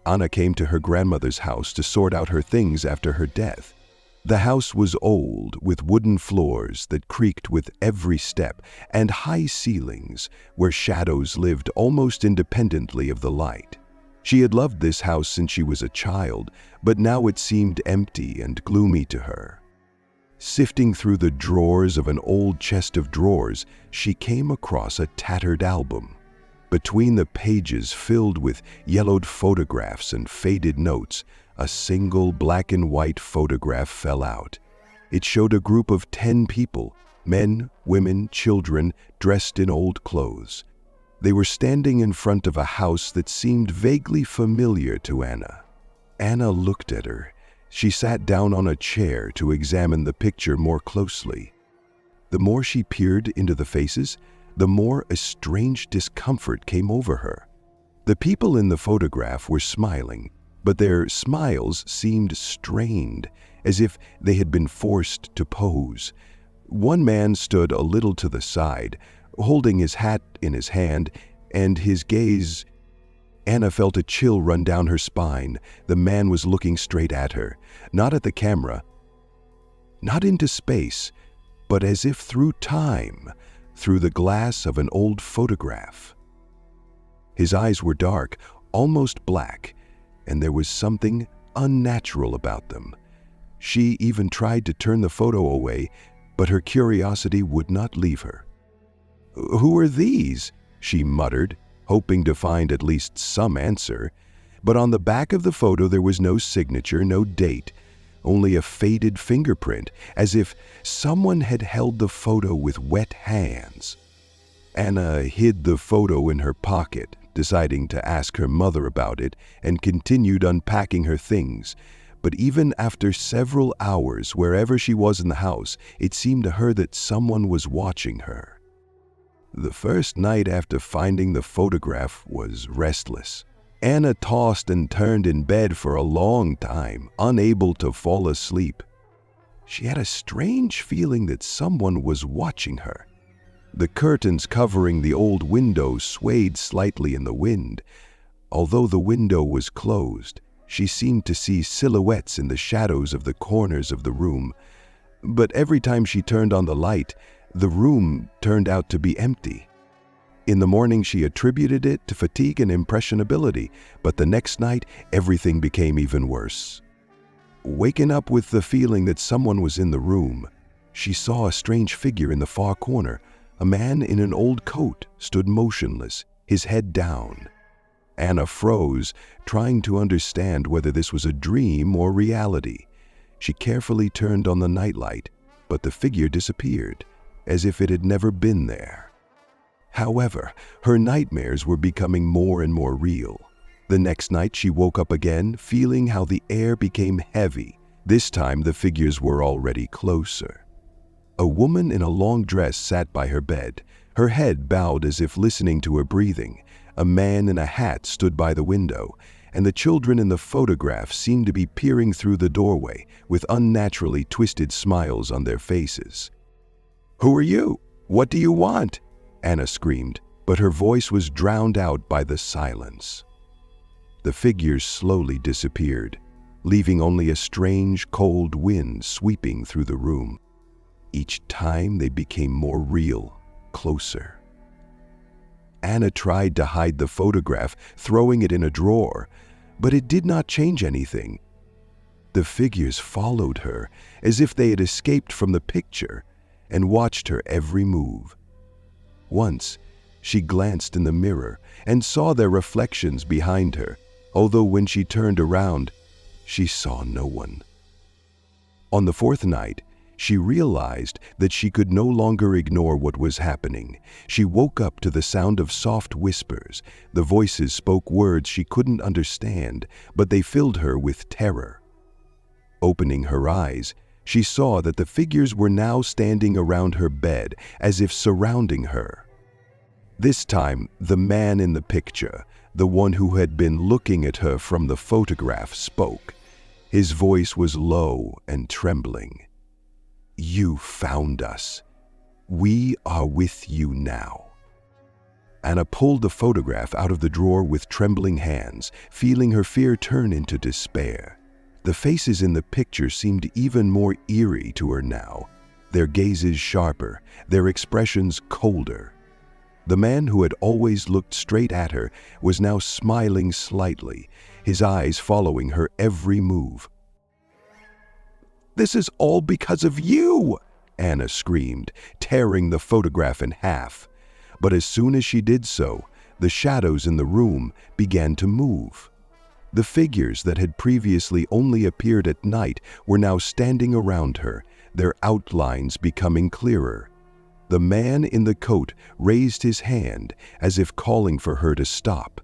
Anna came to her grandmother's house to sort out her things after her death. The house was old, with wooden floors that creaked with every step, and high ceilings where shadows lived almost independently of the light. She had loved this house since she was a child, but now it seemed empty and gloomy to her. Sifting through the drawers of an old chest of drawers, she came across a tattered album. Between the pages filled with yellowed photographs and faded notes, a single black and white photograph fell out. It showed a group of 10 people, men, women, children, dressed in old clothes. They were standing in front of a house that seemed vaguely familiar to Anna. Anna looked at her. She sat down on a chair to examine the picture more closely. The more she peered into the faces, the more a strange discomfort came over her. The people in the photograph were smiling, but their smiles seemed strained, as if they had been forced to pose. One man stood a little to the side, holding his hat in his hand, and his gaze... Anna felt a chill run down her spine. The man was looking straight at her, not at the camera, not into space, but as if through time, through the glass of an old photograph. His eyes were dark, almost black, and there was something unnatural about them. She even tried to turn the photo away, but her curiosity would not leave her. "Who are these?" she muttered, hoping to find at least some answer. But on the back of the photo there was no signature, no date, only a faded fingerprint, as if someone had held the photo with wet hands. Anna hid the photo in her pocket, deciding to ask her mother about it, and continued unpacking her things. But even after several hours, wherever she was in the house, it seemed to her that someone was watching her. The first night after finding the photograph was restless. Anna tossed and turned in bed for a long time, unable to fall asleep. She had a strange feeling that someone was watching her. The curtains covering the old window swayed slightly in the wind. Although the window was closed, she seemed to see silhouettes in the shadows of the corners of the room. But every time she turned on the light, the room turned out to be empty. In the morning, she attributed it to fatigue and impressionability, but the next night, everything became even worse. Waking up with the feeling that someone was in the room, she saw a strange figure in the far corner. A man in an old coat stood motionless, his head down. Anna froze, trying to understand whether this was a dream or reality. She carefully turned on the nightlight, but the figure disappeared, as if it had never been there. However, her nightmares were becoming more and more real. The next night she woke up again, feeling how the air became heavy. This time the figures were already closer. A woman in a long dress sat by her bed, her head bowed as if listening to her breathing. A man in a hat stood by the window, and the children in the photograph seemed to be peering through the doorway with unnaturally twisted smiles on their faces. "Who are you? What do you want?" Anna screamed, but her voice was drowned out by the silence. The figures slowly disappeared, leaving only a strange, cold wind sweeping through the room. Each time they became more real, closer. Anna tried to hide the photograph, throwing it in a drawer, but it did not change anything. The figures followed her as if they had escaped from the picture and watched her every move. Once, she glanced in the mirror and saw their reflections behind her, although when she turned around, she saw no one. On the fourth night, she realized that she could no longer ignore what was happening. She woke up to the sound of soft whispers. The voices spoke words she couldn't understand, but they filled her with terror. Opening her eyes, she saw that the figures were now standing around her bed, as if surrounding her. This time, the man in the picture, the one who had been looking at her from the photograph, spoke. His voice was low and trembling. "You found us. We are with you now." Anna pulled the photograph out of the drawer with trembling hands, feeling her fear turn into despair. The faces in the picture seemed even more eerie to her now, their gazes sharper, their expressions colder. The man who had always looked straight at her was now smiling slightly, his eyes following her every move. "This is all because of you!" Anna screamed, tearing the photograph in half. But as soon as she did so, the shadows in the room began to move. The figures that had previously only appeared at night were now standing around her, their outlines becoming clearer. The man in the coat raised his hand as if calling for her to stop.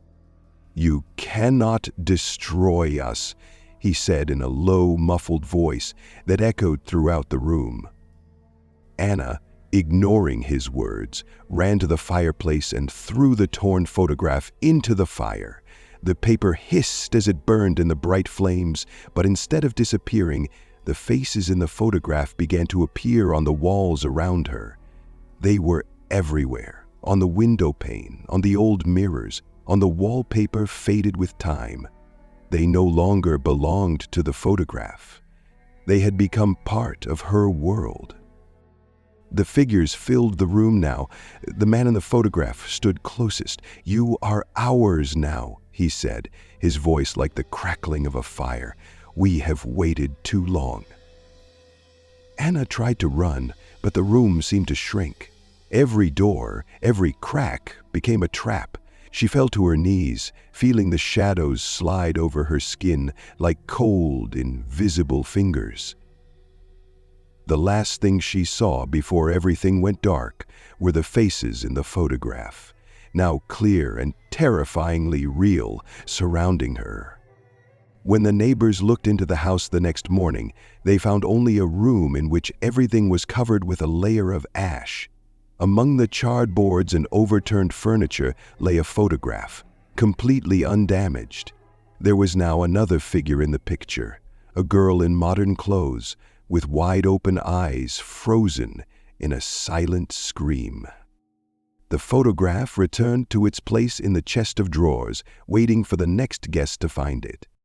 "You cannot destroy us," he said in a low, muffled voice that echoed throughout the room. Anna, ignoring his words, ran to the fireplace and threw the torn photograph into the fire. The paper hissed as it burned in the bright flames, but instead of disappearing, the faces in the photograph began to appear on the walls around her. They were everywhere, on the window pane, on the old mirrors, on the wallpaper faded with time. They no longer belonged to the photograph. They had become part of her world. The figures filled the room now. The man in the photograph stood closest. "You are ours now," he said, his voice like the crackling of a fire. "We have waited too long." Anna tried to run, but the room seemed to shrink. Every door, every crack became a trap. She fell to her knees, feeling the shadows slide over her skin like cold, invisible fingers. The last thing she saw before everything went dark were the faces in the photograph, now clear and terrifyingly real, surrounding her. When the neighbors looked into the house the next morning, they found only a room in which everything was covered with a layer of ash. Among the charred boards and overturned furniture lay a photograph, completely undamaged. There was now another figure in the picture, a girl in modern clothes, with wide-open eyes frozen in a silent scream. The photograph returned to its place in the chest of drawers, waiting for the next guest to find it.